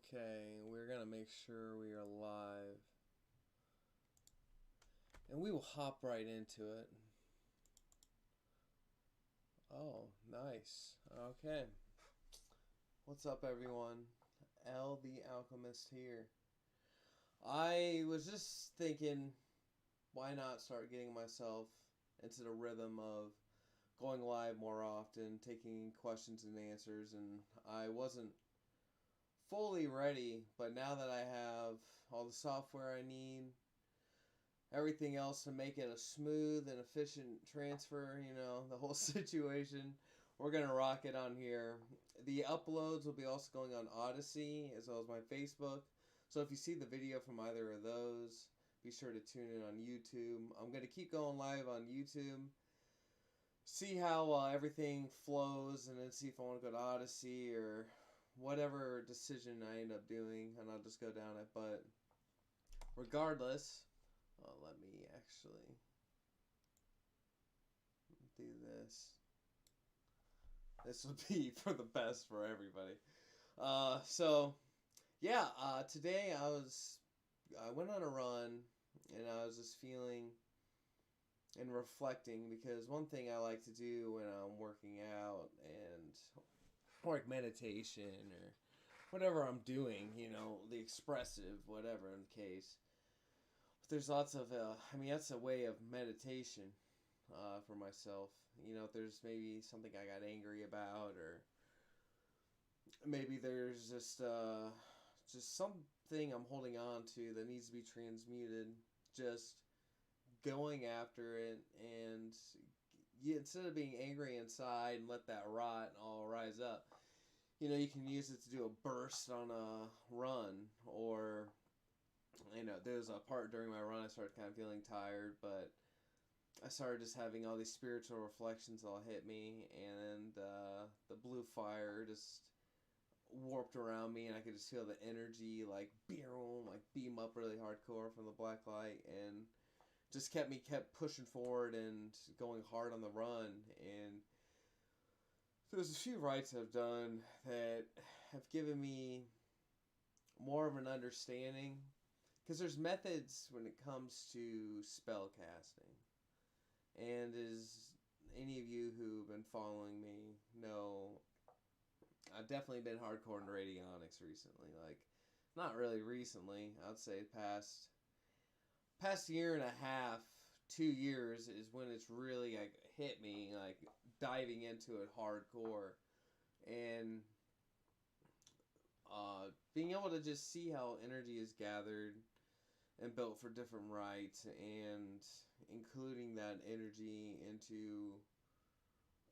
Okay, we're gonna make sure we are live. And we will hop right into it. Oh, nice. Okay. What's up, everyone? L the Alchemist here. I was just thinking, why not start getting myself into the rhythm of going live more often, taking questions and answers, and I wasn't fully ready, but now that I have all the software I need, everything else to make it a smooth and efficient transfer, the whole situation, we're going to rock it on here. The uploads will be also going on Odyssey as well as my Facebook. So if you see the video from either of those, be sure to tune in on YouTube. I'm going to keep going live on YouTube, see how everything flows, and then see if I want to go to Odyssey or whatever decision I end up doing, and I'll just go down it. But regardless, let me actually do this. This would be for the best for everybody. Today I went on a run, and I was just feeling and reflecting, because one thing I like to do when I'm working out and like meditation or whatever I'm doing, the expressive, whatever in the case. But there's lots of, that's a way of meditation for myself. If there's maybe something I got angry about, or maybe there's just something I'm holding on to that needs to be transmuted, just going after it, and instead of being angry inside and let that rot and all rise up, you can use it to do a burst on a run. Or there's a part during my run I started kind of feeling tired, but I started just having all these spiritual reflections all hit me, and the blue fire just warped around me, and I could just feel the energy like beam up really hardcore from the black light, and just kept pushing forward and going hard on the run. And there's a few rites I've done that have given me more of an understanding, because there's methods when it comes to spell casting. And as any of you who've been following me know, I've definitely been hardcore into Radionics recently. Like, not really recently, I'd say past year and a half, 2 years is when it's really like hit me, like diving into it hardcore, and being able to just see how energy is gathered and built for different rites, and including that energy into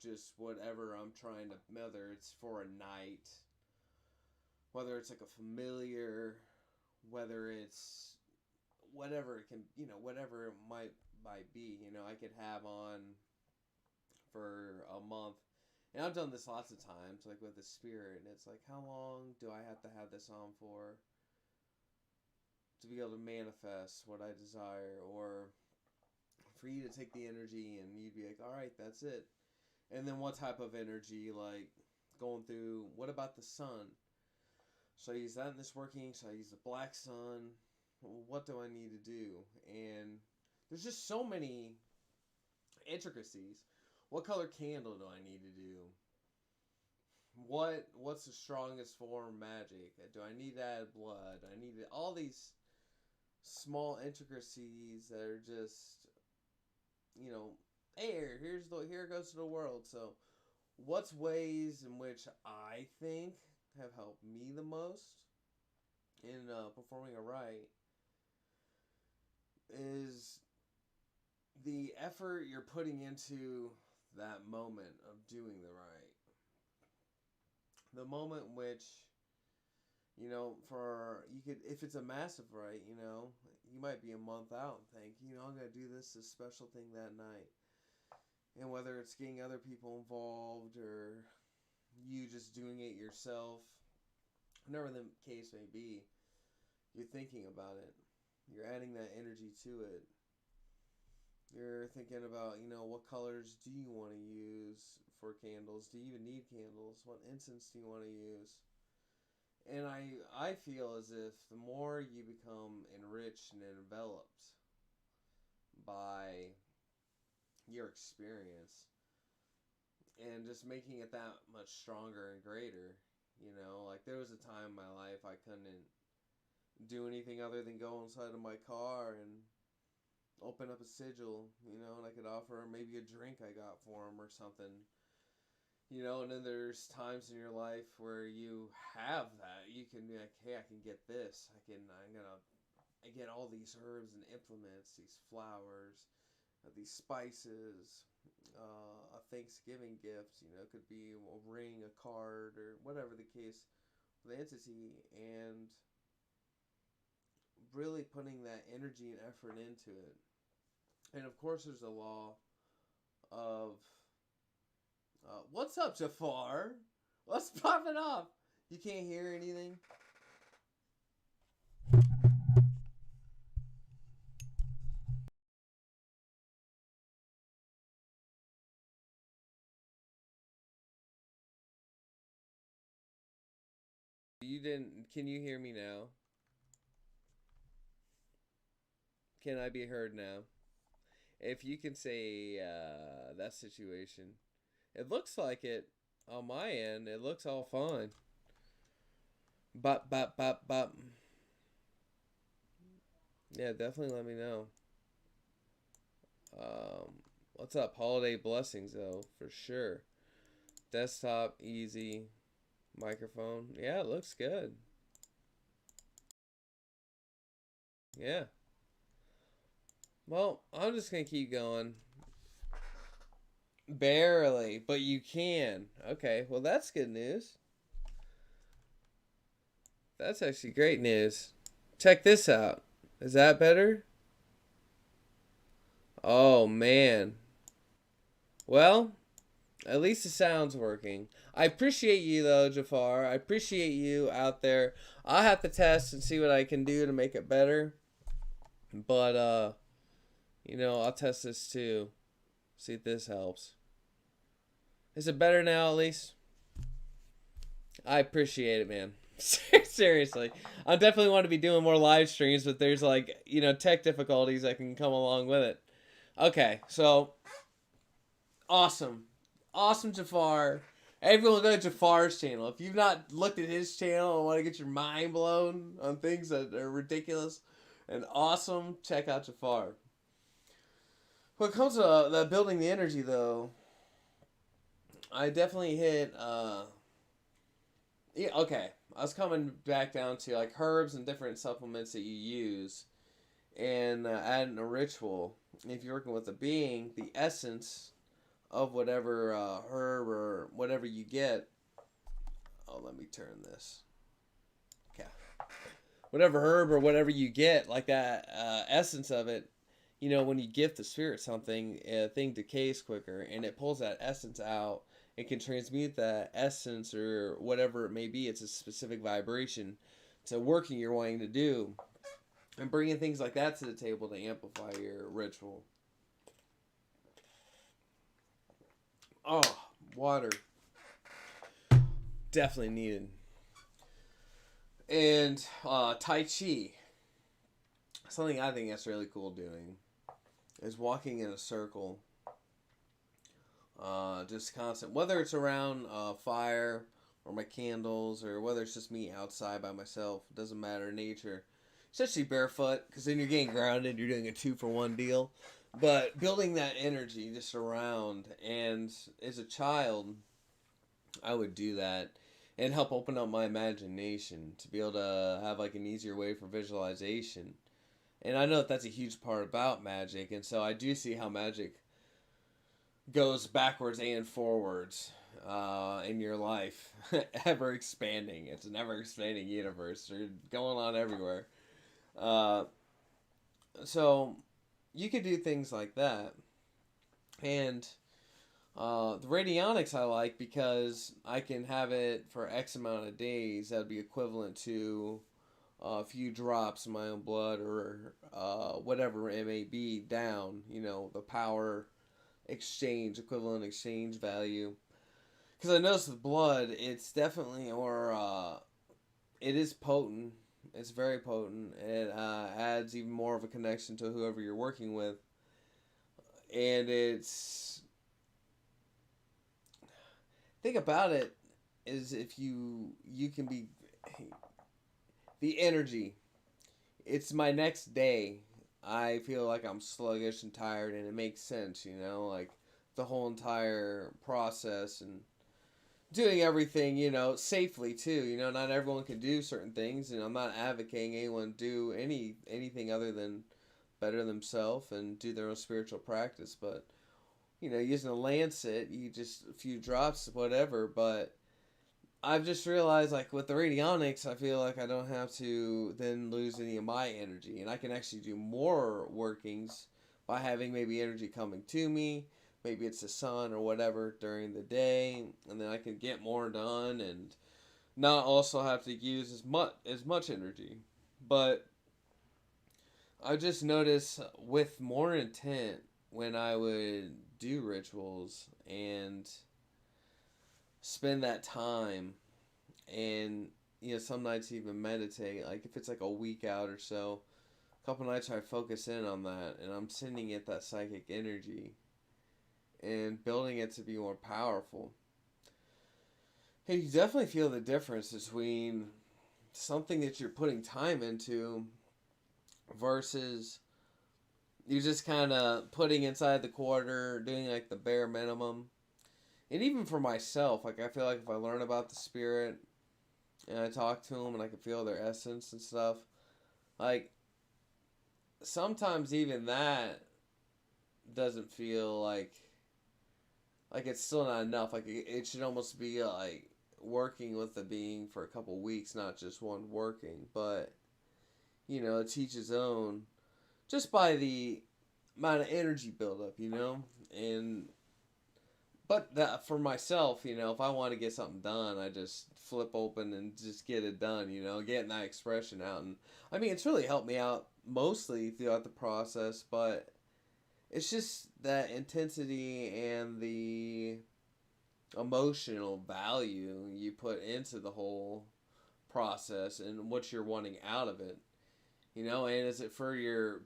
just whatever I'm trying to, whether it's for a night, whether it's like a familiar, whether it's whatever it can, whatever it might be, I could have on for a month. And I've done this lots of times, like with the spirit, and it's like, how long do I have to have this on for to be able to manifest what I desire? Or for you to take the energy and you'd be like, all right, that's it. And then what type of energy, like going through, what about the sun? Should I use that in this working? Should I use the black sun? What do I need to do? And there's just so many intricacies. What color candle do I need to do? What's the strongest form of magic? Do I need to add blood? I need all these small intricacies that are just, hey, here goes to the world. So what's ways in which I think have helped me the most in performing a rite is the effort you're putting into that moment of doing the rite. The moment in which, if it's a massive rite, you might be a month out and think, I'm going to do this special thing that night. And whether it's getting other people involved or you just doing it yourself, whatever the case may be, you're thinking about it. You're adding that energy to it. You're thinking about, what colors do you want to use for candles? Do you even need candles? What incense do you want to use? And I I feel as if the more you become enriched and enveloped by your experience, and just making it that much stronger and greater. Like there was a time in my life I couldn't do anything other than go inside of my car and open up a sigil, and I could offer him maybe a drink I got for him or something. And then there's times in your life where you have that. You can be like, hey, I can get this. I get all these herbs and implements, these flowers, these spices, a Thanksgiving gift. It could be a ring, a card, or whatever the case for the entity, and really putting that energy and effort into it. And of course, there's a law of what's up, Jafar? What's popping off? You can't hear anything? You didn't. Can you hear me now? Can I be heard now? If you can say that situation. It looks like it on my end. It looks all fine. Bop, bop, bop, bop. Yeah, definitely let me know. Um, what's up? Holiday blessings, though, for sure. Desktop, easy. Microphone. Yeah, it looks good. Yeah. Well, I'm just going to keep going. Barely, but you can. Okay, well, that's good news. That's actually great news. Check this out. Is that better? Oh, man. Well, at least the sound's working. I appreciate you, though, Jafar. I appreciate you out there. I'll have to test and see what I can do to make it better. But, I'll test this too. See if this helps. Is it better now, at least? I appreciate it, man. Seriously. I definitely want to be doing more live streams, but there's tech difficulties that can come along with it. Okay, so awesome. Awesome, Jafar. Everyone go to Jafar's channel. If you've not looked at his channel and want to get your mind blown on things that are ridiculous and awesome, check out Jafar. When it comes to building the energy, though, I definitely hit yeah, okay. I was coming back down to like herbs and different supplements that you use, and adding a ritual. If you're working with a being, the essence of whatever herb or whatever you get. Oh, let me turn this. Okay. Whatever herb or whatever you get, like that essence of it. When you gift the spirit something, a thing decays quicker, and it pulls that essence out. It can transmute that essence or whatever it may be. It's a specific vibration to working you're wanting to do, and bringing things like that to the table to amplify your ritual. Oh, water. Definitely needed. And Tai Chi. Something I think that's really cool doing is walking in a circle. Just constant. Whether it's around fire or my candles, or whether it's just me outside by myself. It doesn't matter. Nature. Especially barefoot, because then you're getting grounded. You're doing a 2-for-1 deal. But building that energy just around, and as a child, I would do that and help open up my imagination to be able to have like an easier way for visualization. And I know that's a huge part about magic, and so I do see how magic goes backwards and forwards in your life, ever expanding. It's an ever expanding universe. They're going on everywhere. So you could do things like that. And the radionics I like because I can have it for X amount of days. That would be equivalent to a few drops of my own blood or whatever it may be down. The power exchange, equivalent exchange value. Because I noticed with blood, it's definitely, or it is potent. It's very potent. It adds even more of a connection to whoever you're working with, and it's think about it is if you can be the energy. It's my next day. I feel like I'm sluggish and tired, and it makes sense, like the whole entire process and doing everything, safely too. Not everyone can do certain things, and I'm not advocating anyone do anything other than better themselves and do their own spiritual practice. But using a lancet, you just a few drops, whatever. But I've just realized, like with the radionics, I feel like I don't have to then lose any of my energy, and I can actually do more workings by having maybe energy coming to me. Maybe it's the sun or whatever during the day, and then I can get more done and not also have to use as much energy. But I just noticed with more intent when I would do rituals and spend that time and some nights even meditate, like if it's like a week out or so, a couple nights I focus in on that and I'm sending it that psychic energy and building it to be more powerful. Hey, you definitely feel the difference between something that you're putting time into versus you just kind of putting inside the quarter, doing like the bare minimum. And even for myself, like I feel like if I learn about the spirit and I talk to them and I can feel their essence and stuff, like sometimes even that doesn't feel like it's still not enough. Like it should almost be like working with the being for a couple weeks, not just one working. But to each his own, just by the amount of energy buildup, and but that for myself, if I want to get something done, I just flip open and just get it done, getting that expression out. And I mean, it's really helped me out mostly throughout the process, but it's just that intensity and the emotional value you put into the whole process and what you're wanting out of it. And is it for your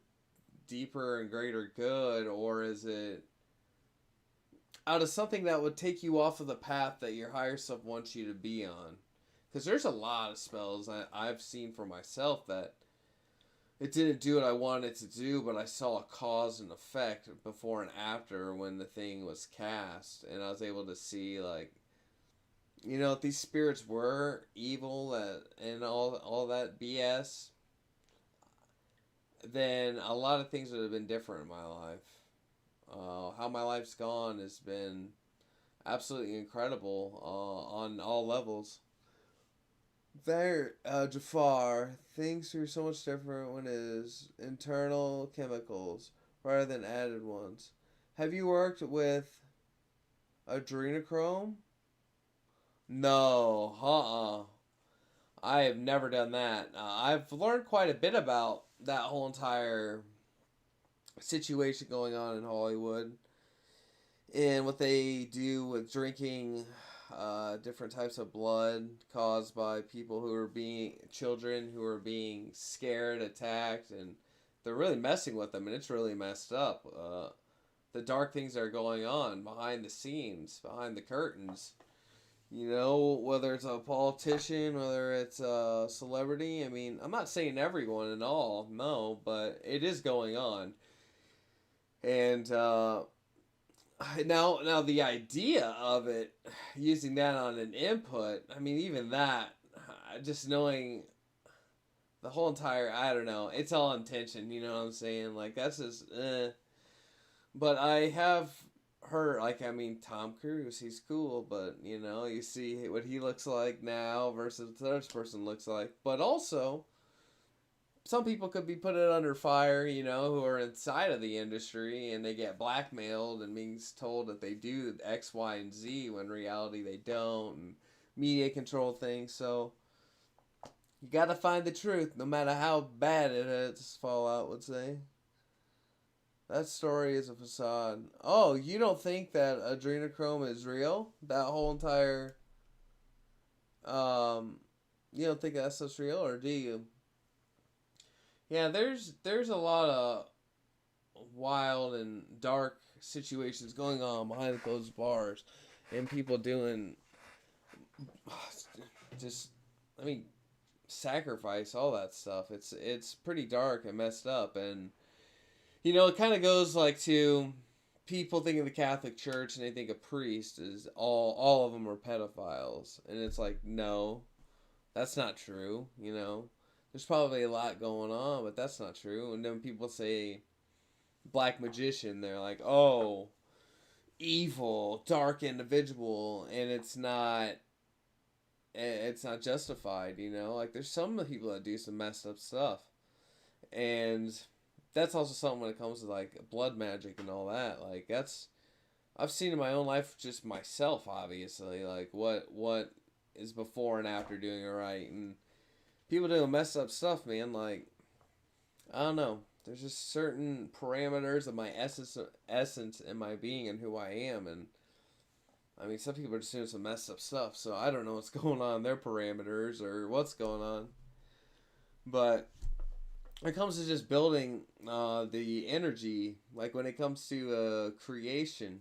deeper and greater good, or is it out of something that would take you off of the path that your higher self wants you to be on? Because there's a lot of spells I've seen for myself that it didn't do what I wanted to do, but I saw a cause and effect before and after when the thing was cast, and I was able to see, like, if these spirits were evil and all that BS, then a lot of things would have been different in my life. How my life's gone has been absolutely incredible on all levels. There, Jafar, things are so much different when it is internal chemicals rather than added ones. Have you worked with adrenochrome? No, I have never done that. I've learned quite a bit about that whole entire situation going on in Hollywood and what they do with drinking different types of blood caused by people who are children who are being scared, attacked, and they're really messing with them, and it's really messed up. The dark things that are going on behind the scenes, behind the curtains. Whether it's a politician, whether it's a celebrity. I mean, I'm not saying everyone and all, no, but it is going on. And now the idea of it, using that on an input, I mean, even that, just knowing the whole entire, I don't know, it's all intention, you know what I'm saying? Like, that's just, But I have heard, like, I mean, Tom Cruise, he's cool, but, you see what he looks like now versus what the other person looks like. But also, some people could be put it under fire, who are inside of the industry, and they get blackmailed and being told that they do X, Y, and Z when in reality they don't, and media control things. So you gotta find the truth, no matter how bad it is. Fallout would say that story is a facade. Oh, you don't think that adrenochrome is real? That whole entire You don't think that stuff's real, or do you? Yeah, there's a lot of wild and dark situations going on behind closed bars, and people doing just, I mean, sacrifice, all that stuff. It's pretty dark and messed up, and it kind of goes like to people think of the Catholic Church and they think a priest is all of them are pedophiles, and it's like, no, that's not true. There's probably a lot going on, but that's not true. And then people say black magician, they're like, oh, evil, dark individual, and it's not justified. Like there's some people that do some messed up stuff, and that's also something when it comes to like blood magic and all that. Like that's I've seen in my own life, just myself, obviously, like what is before and after doing it right, and people doing messed up stuff, man. Like I don't know. There's just certain parameters of my essence and my being and who I am, and I mean, some people are just doing some messed up stuff, so I don't know what's going on in their parameters or what's going on. But when it comes to just building the energy, like when it comes to creation,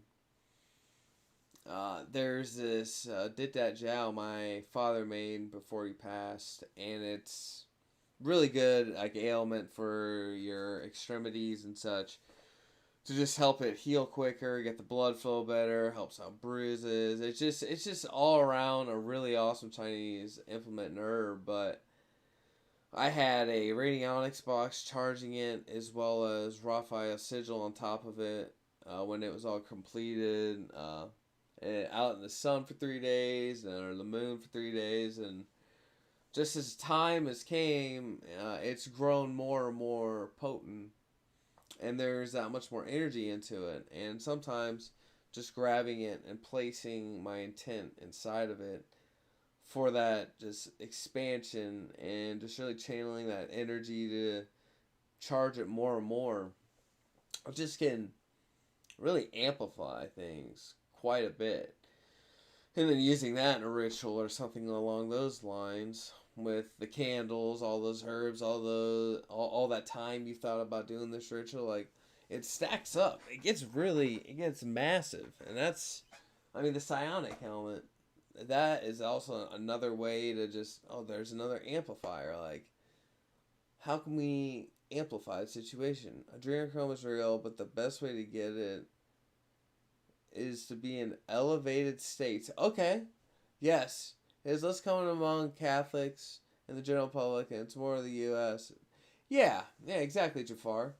there's this Dit Dat Jow my father made before he passed, and it's really good, like ailment for your extremities and such, to just help it heal quicker, get the blood flow better, helps out bruises. It's just all around a really awesome Chinese implement and herb. But I had a Radionics box charging it, as well as Raphael sigil on top of it when it was all completed. Out in the sun for 3 days, or the moon for 3 days, and just as time has came, it's grown more and more potent, and there's that much more energy into it. And sometimes just grabbing it and placing my intent inside of it for that just expansion, and just really channeling that energy to charge it more and more, it just can really amplify things quite a bit. And then using that in a ritual or something along those lines, with the candles, all those herbs, all that time you thought about doing this ritual, like it stacks up. It gets massive, and that's, I mean, the psionic helmet. That is also another way to just, there's another amplifier. Like, how can we amplify the situation? Adrenochrome is real, but the best way to get it is to be in elevated states. Okay, yes, it is less common among Catholics and the general public, and it's more of the U.S. Yeah, exactly, Jafar.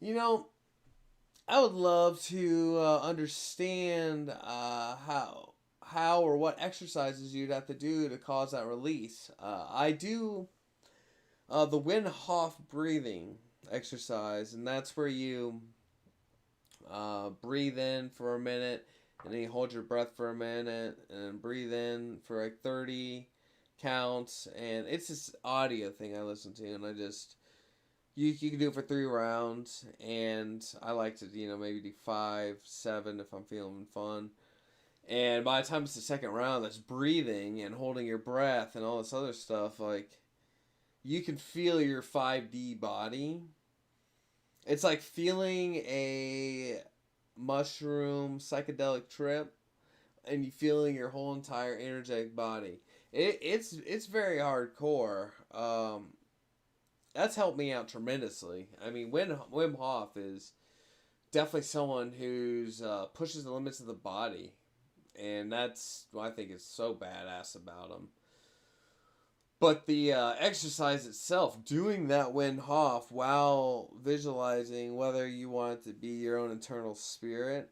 You know, I would love to understand how or what exercises you'd have to do to cause that release. I do the Wim Hof breathing exercise, and that's where you breathe in for a minute, and then you hold your breath for a minute, and then breathe in for like 30 counts. And it's this audio thing I listen to, and you can do it for 3 rounds, and I like to maybe do 5, 7 if I'm feeling fun. And by the time it's the second round, that's breathing and holding your breath and all this other stuff. Like, you can feel your 5D body. It's like feeling a mushroom psychedelic trip, and you feeling your whole entire energetic body. It's very hardcore. That's helped me out tremendously. I mean, Wim Hof is definitely someone who's pushes the limits of the body, and that's what I think is so badass about him. But the exercise itself, doing that Wim Hof while visualizing whether you want it to be your own internal spirit,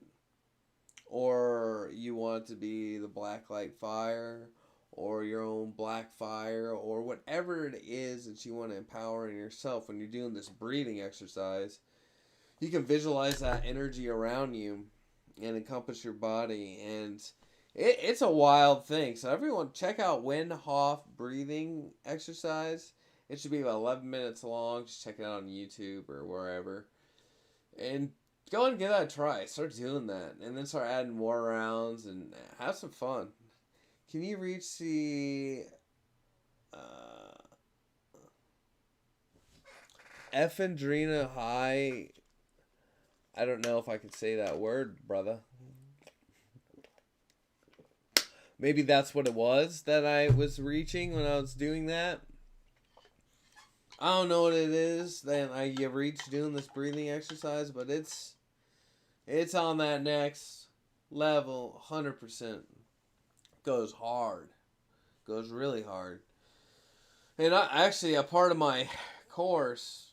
or you want it to be the black light fire, or your own black fire, or whatever it is that you want to empower in yourself when you're doing this breathing exercise, you can visualize that energy around you and encompass your body. And it's a wild thing. So everyone, check out Wim Hof breathing exercise. It should be about 11 minutes long. Just check it out on YouTube or wherever. And go and give that a try. Start doing that. And then start adding more rounds and have some fun. Can you reach the Ephedrina high. I don't know if I could say that word, brother. Maybe that's what it was that I was reaching when I was doing that. I don't know what it is that I reach doing this breathing exercise, but it's on that next level, 100%. Goes hard, goes really hard. And actually, a part of my course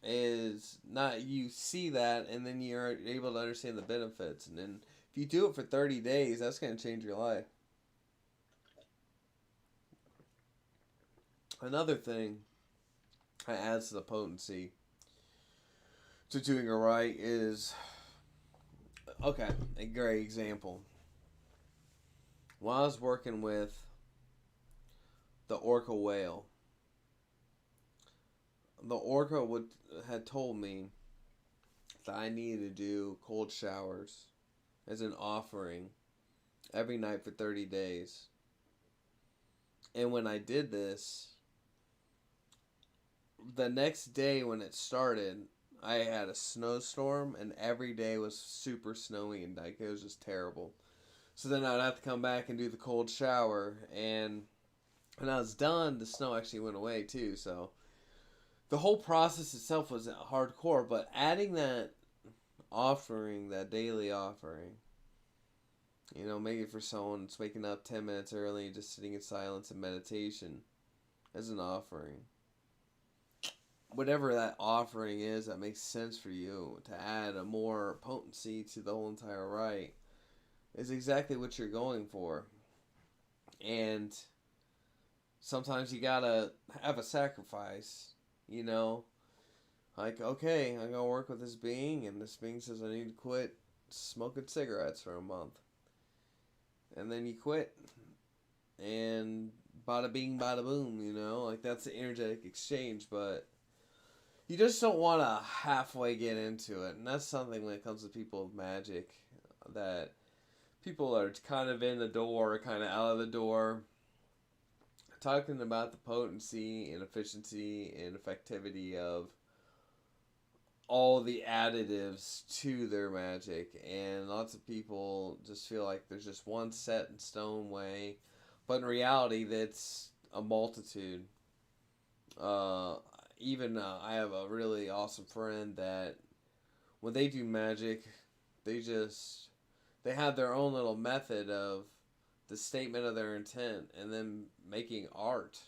is not you see that, and then you're able to understand the benefits, and then if you do it for 30 days, that's going to change your life. Another thing that adds to the potency to doing it right is, okay, a great example. When I was working with the orca whale, the orca had told me that I needed to do cold showers as an offering every night for 30 days. And when I did this, the next day when it started, I had a snowstorm, and every day was super snowy, and like it was just terrible. So then I'd have to come back and do the cold shower, and when I was done, the snow actually went away too. So the whole process itself was hardcore, but adding that offering, that daily offering, maybe for someone that's waking up 10 minutes early, just sitting in silence and meditation as an offering. Whatever that offering is that makes sense for you to add a more potency to the whole entire rite is exactly what you're going for. And sometimes you gotta have a sacrifice, Like, okay, I'm gonna work with this being, and this being says I need to quit smoking cigarettes for a month. And then you quit, and bada bing, bada boom, Like, that's the energetic exchange, but you just don't want to halfway get into it. And that's something when it comes to people of magic, that people are kind of in the door, kind of out of the door, talking about the potency and efficiency and effectivity of all the additives to their magic. And lots of people just feel like there's just one set in stone way, but in reality, that's a multitude. I have a really awesome friend that when they do magic, they have their own little method of the statement of their intent and then making art.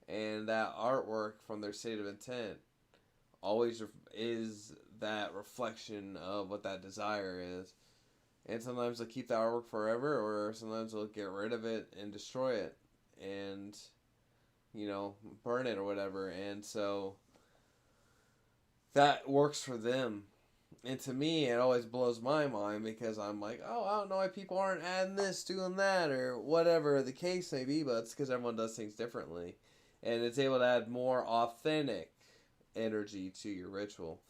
And that artwork from their state of intent always is that reflection of what that desire is. And sometimes they'll keep the artwork forever, or sometimes they'll get rid of it and destroy it and, burn it or whatever. And so that works for them. And to me, it always blows my mind because I'm like, oh, I don't know why people aren't adding this, doing that, or whatever the case may be, but it's because everyone does things differently. And it's able to add more authentic energy to your ritual.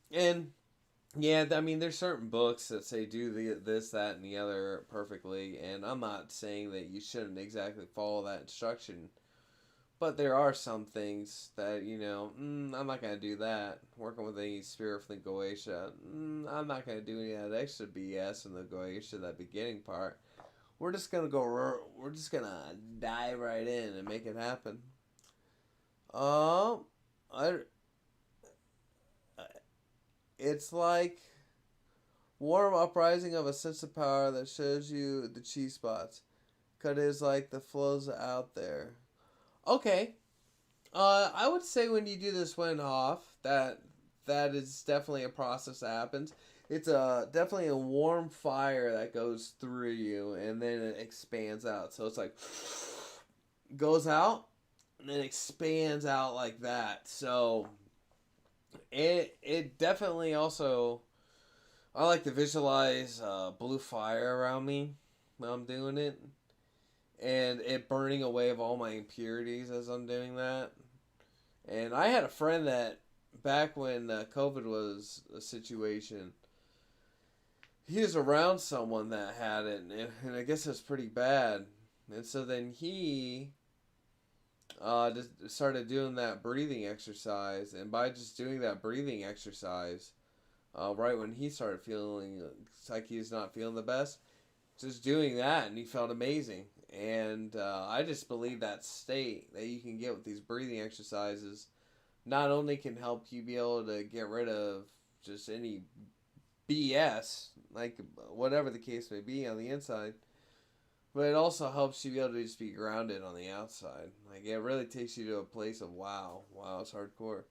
And, yeah, I mean, there's certain books that say do this, that, and the other perfectly, and I'm not saying that you shouldn't exactly follow that instruction. But there are some things that, I'm not going to do that. Working with any spirit from the Goetia, I'm not going to do any of that extra BS in the Goetia, that beginning part. We're just going to dive right in and make it happen. It's like warm uprising of a sense of power that shows you the chi spots. Because it's like the flows out there. Okay. I would say when you do this Wim Hof, that is definitely a process that happens. It's definitely a warm fire that goes through you, and then it expands out. So it's like goes out and then expands out like that. So it definitely also, I like to visualize blue fire around me when I'm doing it. And it burning away of all my impurities as I'm doing that. And I had a friend that, back when COVID was a situation, he was around someone that had it, and I guess it was pretty bad. And so then he just started doing that breathing exercise, and by just doing that breathing exercise, right when he started feeling like he's not feeling the best, just doing that, and he felt amazing. And I just believe that state that you can get with these breathing exercises not only can help you be able to get rid of just any BS, like whatever the case may be on the inside, but it also helps you be able to just be grounded on the outside. Like it really takes you to a place of wow, it's hardcore.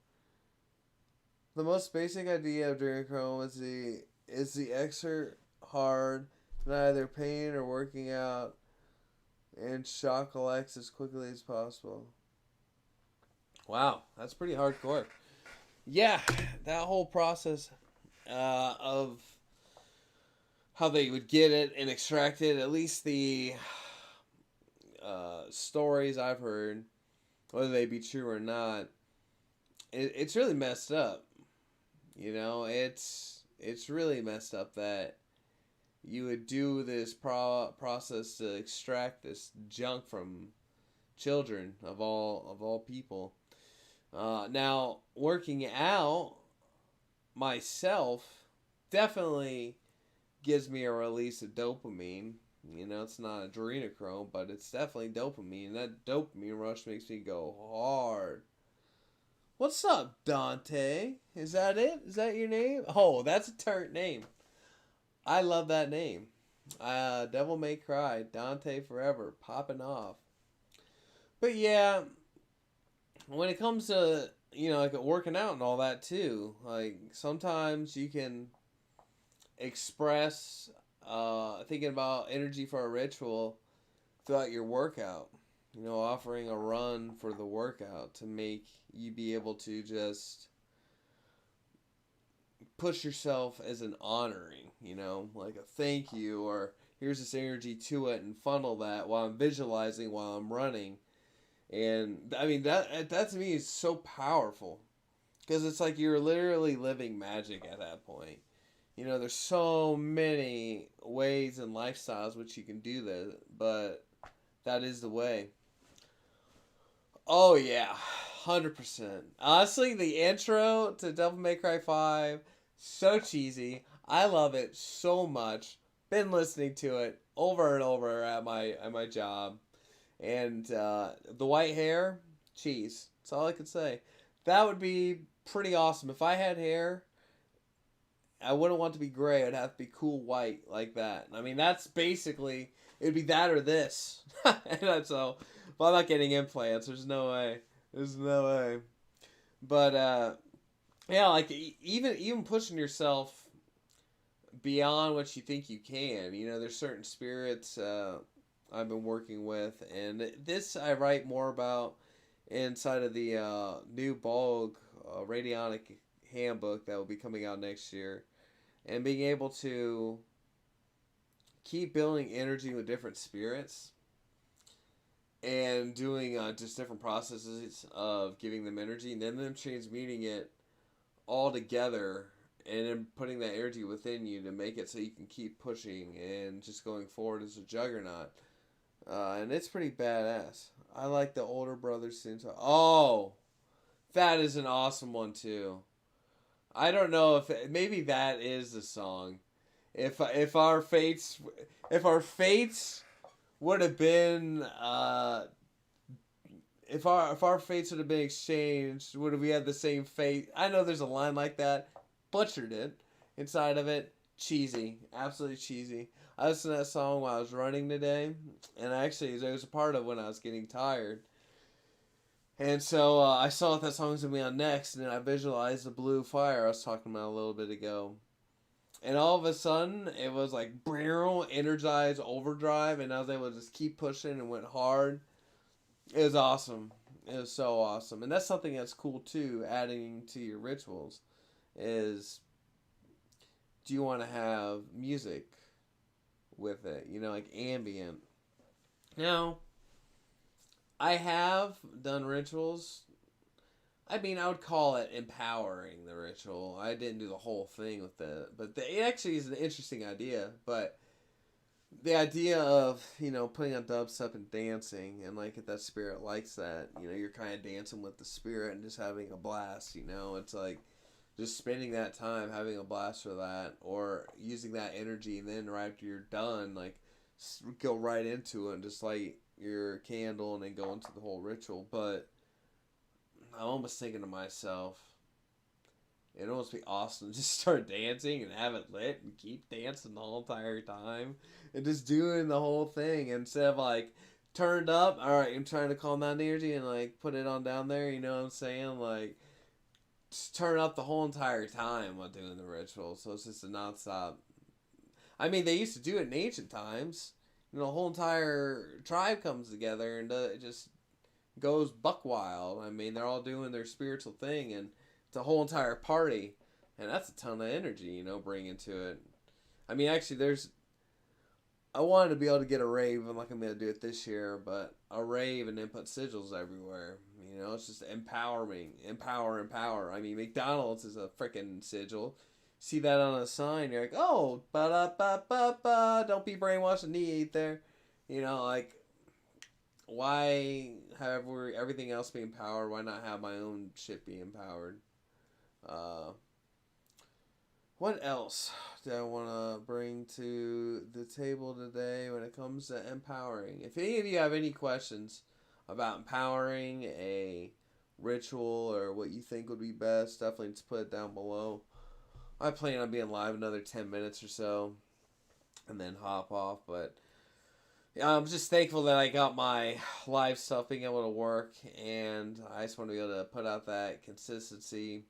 The most basic idea of adrenochrome is the exert hard, neither pain or working out, and shock Alex as quickly as possible. Wow, that's pretty hardcore. Yeah, that whole process of how they would get it and extract it, at least the stories I've heard, whether they be true or not, it's really messed up. It's really messed up that you would do this process to extract this junk from children of all people. Now, working out myself definitely gives me a release of dopamine. It's not adrenochrome, but it's definitely dopamine. That dopamine rush makes me go hard. What's up, Dante? Is that it? Is that your name? Oh, that's a turnt name. I love that name. Devil May Cry, Dante Forever, popping off. But yeah, when it comes to like working out and all that too, like sometimes you can express thinking about energy for a ritual throughout your workout. Offering a run for the workout to make you be able to just push yourself as an honoring, like a thank you, or here's this energy to it, and funnel that while I'm visualizing while I'm running. And I mean that to me is so powerful because it's like you're literally living magic at that point. There's so many ways and lifestyles which you can do that, but that is the way. Oh yeah, 100%. Honestly, the intro to Devil May Cry 5, so cheesy. I love it so much. Been listening to it over and over at my job. And the white hair, cheese. That's all I could say. That would be pretty awesome. If I had hair, I wouldn't want to be gray. It'd have to be cool white like that. I mean, that's basically, it'd be that or this. And so, well, I'm not getting implants. There's no way. There's no way. But, yeah, like, even pushing yourself beyond what you think you can. There's certain spirits I've been working with. And this I write more about inside of the new Bog Radionic handbook that will be coming out next year. And being able to keep building energy with different spirits and doing just different processes of giving them energy and then them transmuting it all together and then putting that energy within you to make it so you can keep pushing and just going forward as a juggernaut. And it's pretty badass. I like the older brothers seem to. Oh, that is an awesome one too. I don't know if maybe that is the song. If our fates would have been if our fates would have been exchanged, would have we had the same fate? I know there's a line like that. Butchered it inside of it. Cheesy, absolutely cheesy. I listened to that song while I was running today, and actually it was a part of when I was getting tired. And so I saw that song was going to be on next, and then I visualized the blue fire I was talking about a little bit ago. And all of a sudden, it was like, energized overdrive, and I was able to just keep pushing and went hard. It was awesome. It was so awesome. And that's something that's cool, too, adding to your rituals, is do you want to have music with it? Like ambient. Now, I have done rituals. I mean, I would call it empowering the ritual. I didn't do the whole thing with it, but it actually is an interesting idea. But the idea of, putting on dubstep and dancing, and like if that spirit likes that, you're kind of dancing with the spirit and just having a blast. It's like just spending that time having a blast for that, or using that energy, and then right after you're done, like go right into it and just light your candle and then go into the whole ritual. But I'm almost thinking to myself, it'd almost be awesome to just start dancing and have it lit and keep dancing the whole entire time and just doing the whole thing instead of like turned up. All right, I'm trying to calm down the energy and like put it on down there. You know what I'm saying? Like just turn up the whole entire time while doing the ritual. So it's just a nonstop. I mean, they used to do it in ancient times. The whole entire tribe comes together and it just goes buck wild. I mean, they're all doing their spiritual thing, and it's a whole entire party, and that's a ton of energy, bringing to it. I mean, actually, I wanted to be able to get a rave. I'm not gonna be able to do it this year, but a rave and then put sigils everywhere. It's just empowering, empower. I mean, McDonald's is a freaking sigil. See that on a sign, you're like, oh, ba da ba ba ba. Don't be brainwashed and eat there. Like, why have everything else be empowered? Why not have my own shit be empowered? Uh, what else do I want to bring to the table today when it comes to empowering? If any of you have any questions about empowering a ritual or what you think would be best, definitely just put it down below. I plan on being live another 10 minutes or so and then hop off, but I'm just thankful that I got my live stuff being able to work, and I just want to be able to put out that consistency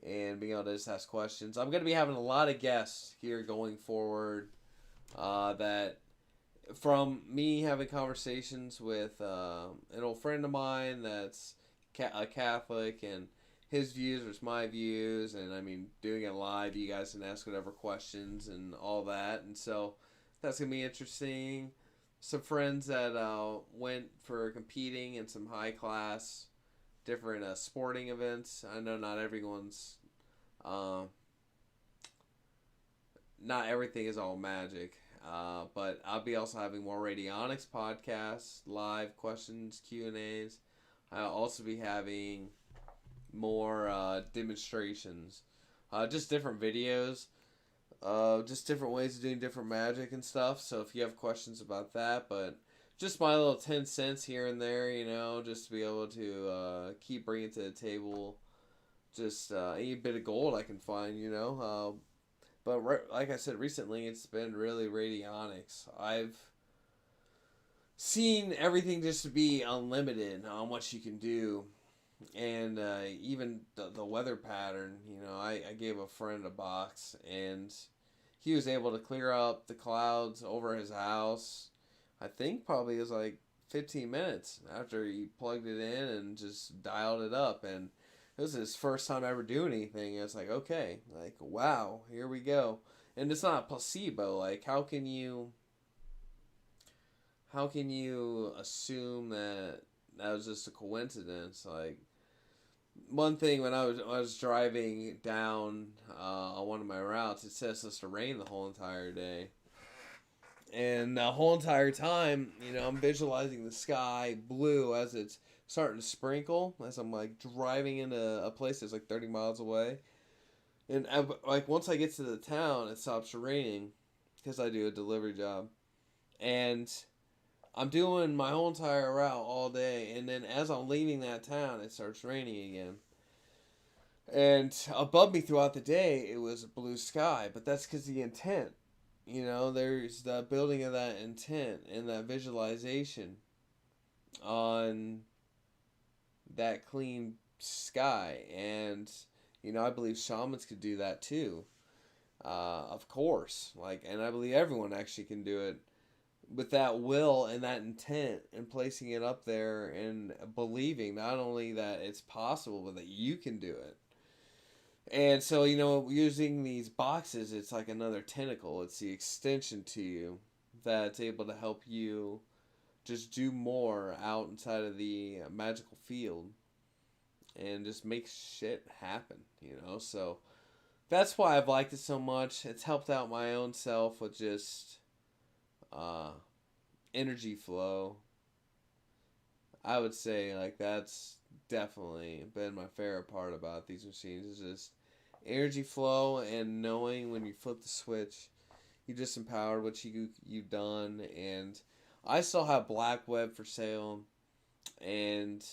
and being able to just ask questions. I'm going to be having a lot of guests here going forward that from me having conversations with an old friend of mine that's a Catholic, and his views versus my views, and I mean, doing it live, you guys can ask whatever questions and all that, and so that's going to be interesting. Some friends that went for competing in some high class different sporting events. I know not everyone's not everything is all magic, but I'll be also having more Radionics podcasts, live questions, Q&As. I'll also be having more demonstrations, just different videos, just different ways of doing different magic and stuff. So if you have questions about that, but just my little 10 cents here and there, just to be able to keep bringing to the table just any bit of gold I can find, but like I said, recently it's been really Radionics. I've seen everything just to be unlimited on what you can do. And even the weather pattern, I gave a friend a box, and he was able to clear up the clouds over his house. I think probably it was like 15 minutes after he plugged it in and just dialed it up. And it was his first time ever doing anything. It's like, okay, like, wow, here we go. And it's not a placebo. Like, how can you assume that was just a coincidence? Like, one thing, when I was driving down on one of my routes, it says it's to rain the whole entire day, and the whole entire time, I'm visualizing the sky blue as it's starting to sprinkle as I'm like driving into a place that's like 30 miles away, and like once I get to the town, it stops raining because I do a delivery job, and I'm doing my whole entire route all day, and then as I'm leaving that town, it starts raining again. And above me throughout the day, it was a blue sky, but that's because the intent. There's the building of that intent and that visualization on that clean sky. And, I believe shamans could do that too. Of course. And I believe everyone actually can do it with that will and that intent and placing it up there and believing not only that it's possible, but that you can do it. And so, using these boxes, it's like another tentacle. It's the extension to you that's able to help you just do more out inside of the magical field and just make shit happen, So that's why I've liked it so much. It's helped out my own self with just uh, energy flow. I would say like that's definitely been my favorite part about these machines is just energy flow and knowing when you flip the switch, you just empowered what you've done. And I still have Black Web for sale, and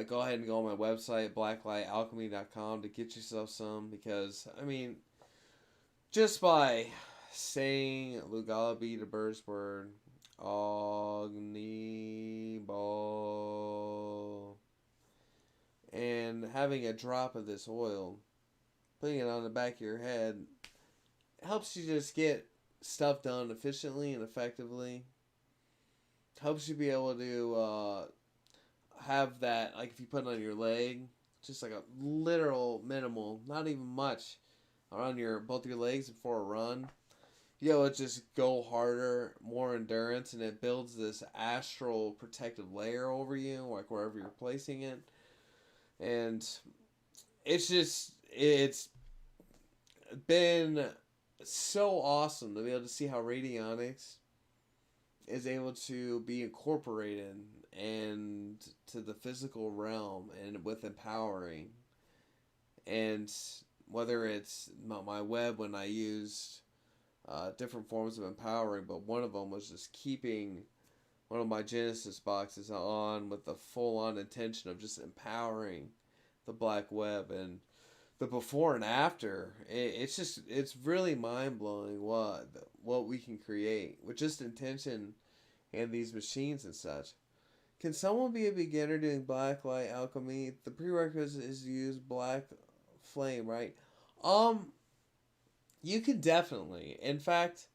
go ahead and go on my website blacklightalchemy.com to get yourself some, because I mean, just by saying Lugalabi to Bursword, Ogniball, and having a drop of this oil, putting it on the back of your head, helps you just get stuff done efficiently and effectively. Helps you be able to have that, like if you put it on your leg, just like a literal minimal, not even much, around both your legs before a run. It just go harder, more endurance, and it builds this astral protective layer over you, like wherever you're placing it. And it's been so awesome to be able to see how Radionics is able to be incorporated and to the physical realm and with empowering. And whether it's my web when I used different forms of empowering, but one of them was just keeping one of my Genesis boxes on with the full-on intention of just empowering the Black Web. And the before and after, it's really mind-blowing what we can create with just intention and these machines and such. Can someone be a beginner doing blacklight alchemy? The prerequisite is to use black flame, right? You can definitely. In fact,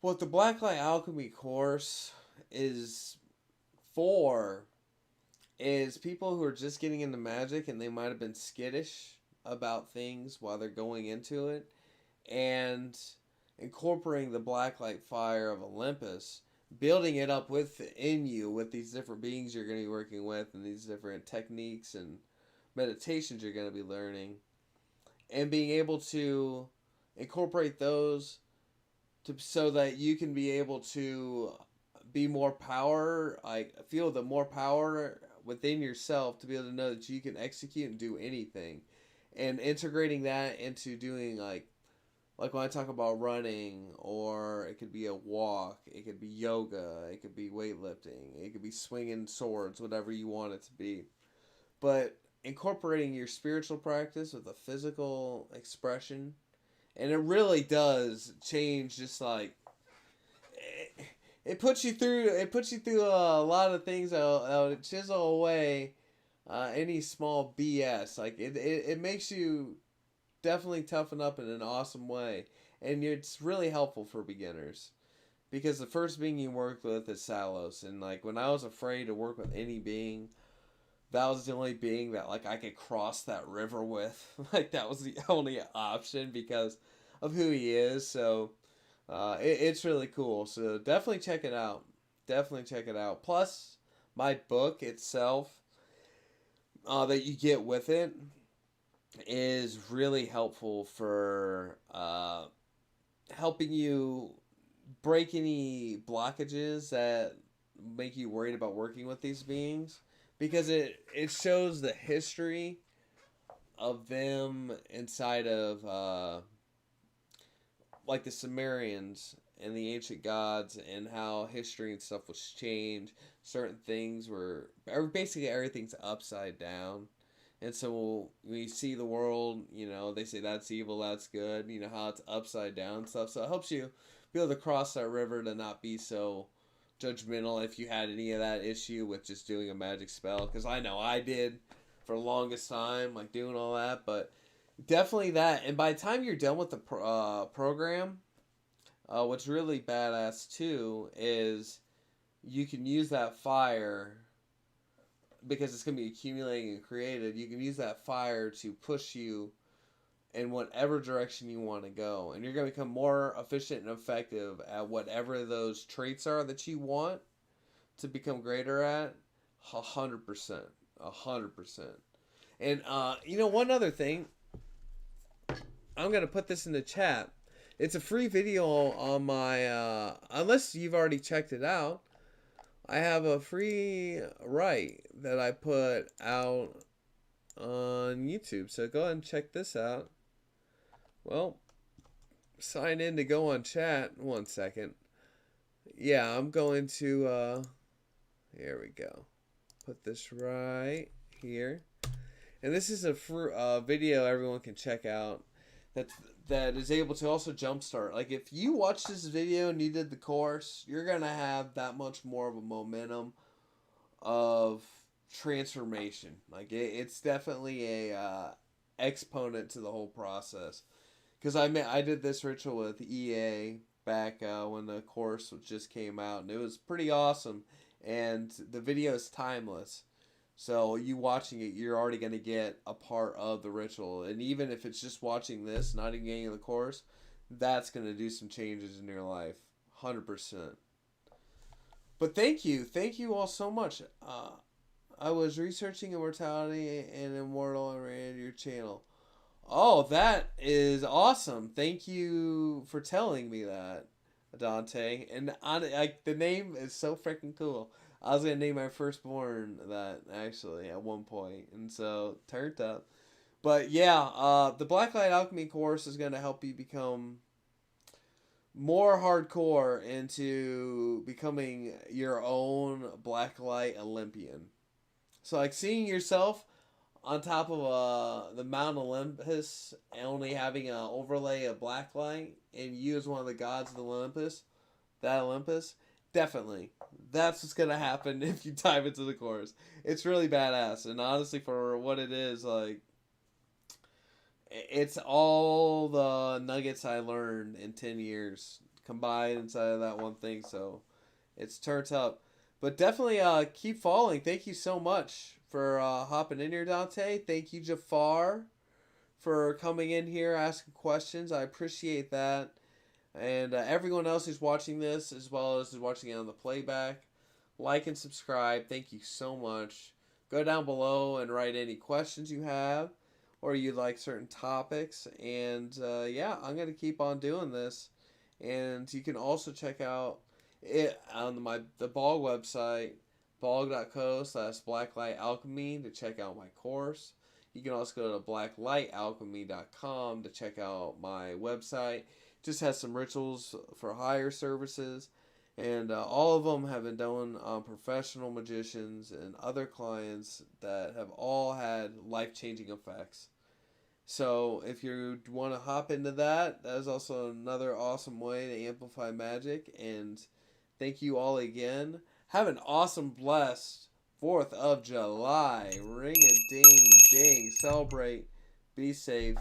what the blacklight alchemy course is for is people who are just getting into magic and they might have been skittish about things while they're going into it, and incorporating the blacklight fire of Olympus, building it up within you with these different beings you're going to be working with and these different techniques and meditations you're going to be learning, and being able to incorporate those so that you can be able to be more power, like feel the more power within yourself to be able to know that you can execute and do anything, and integrating that into doing like when I talk about running, or it could be a walk, it could be yoga, it could be weightlifting, it could be swinging swords, whatever you want it to be. But incorporating your spiritual practice with a physical expression, and it really does change. Just like it puts you through a lot of things that'll chisel away any small BS. Like it makes you definitely toughen up in an awesome way, and it's really helpful for beginners, because the first being you work with is Salos, and like when I was afraid to work with any being, that was the only being that like I could cross that river with. Like that was the only option because of who he is. So it's really cool. So definitely check it out. Definitely check it out. Plus, my book itself that you get with it is really helpful for helping you break any blockages that make you worried about working with these beings, because it shows the history of them inside of like the Sumerians and the ancient gods, and how history and stuff was changed. Certain things were basically everything's upside down. And so when you see the world, they say that's evil, that's good, how it's upside down and stuff. So it helps you be able to cross that river to not be so judgmental if you had any of that issue with just doing a magic spell. Because I know I did for the longest time, like doing all that. But definitely that. And by the time you're done with the program, what's really badass too is you can use that fire, because it's going to be accumulating and created. You can use that fire to push you in whatever direction you want to go. And you're going to become more efficient and effective at whatever those traits are that you want to become greater at. 100%. 100%. And, one other thing. I'm going to put this in the chat. It's a free video on my, unless you've already checked it out, I have a free write that I put out on YouTube. So go ahead and check this out. Well, sign in to go on chat. 1 second. Yeah, I'm going to, here we go. Put this right here. And this is a video everyone can check out that is able to also jumpstart. Like, if you watch this video and you did the course, you're going to have that much more of a momentum of transformation. Like, it's definitely a exponent to the whole process. Because I did this ritual with EA back when the course just came out, and it was pretty awesome. And the video is timeless. So you watching it, you're already going to get a part of the ritual. And even if it's just watching this, not even getting the course, that's going to do some changes in your life. 100%. But thank you. Thank you all so much. I was researching immortality and immortal and ran your channel. Oh, that is awesome. Thank you for telling me that, Dante. And the name is so freaking cool. I was going to name my firstborn that, actually, at one point. And so, turned up. But, yeah, the Blacklight Alchemy course is going to help you become more hardcore into becoming your own Blacklight Olympian. So, like, seeing yourself on top of the Mount Olympus, only having an overlay of blacklight, and you as one of the gods of the Olympus, definitely. That's what's going to happen if you dive into the course. It's really badass. And honestly, for what it is, like, it's all the nuggets I learned in 10 years combined inside of that one thing. So it's turned up. But definitely keep following. Thank you so much for hopping in here, Dante. Thank you, Jafar, for coming in here, asking questions. I appreciate that. And everyone else who's watching this, as well as who's watching it on the playback, like and subscribe. Thank you so much. Go down below and write any questions you have, or you like certain topics. And yeah, I'm going to keep on doing this. And you can also check out it on the blog website, blog.co/blacklightalchemy, to check out my course. You can also go to blacklightalchemy.com to check out my website. Just has some rituals for higher services, and all of them have been done on professional magicians and other clients that have all had life-changing effects. So if you want to hop into that, that is also another awesome way to amplify magic. And thank you all again. Have an awesome, blessed 4th of July. Ring a ding ding. Celebrate. Be safe.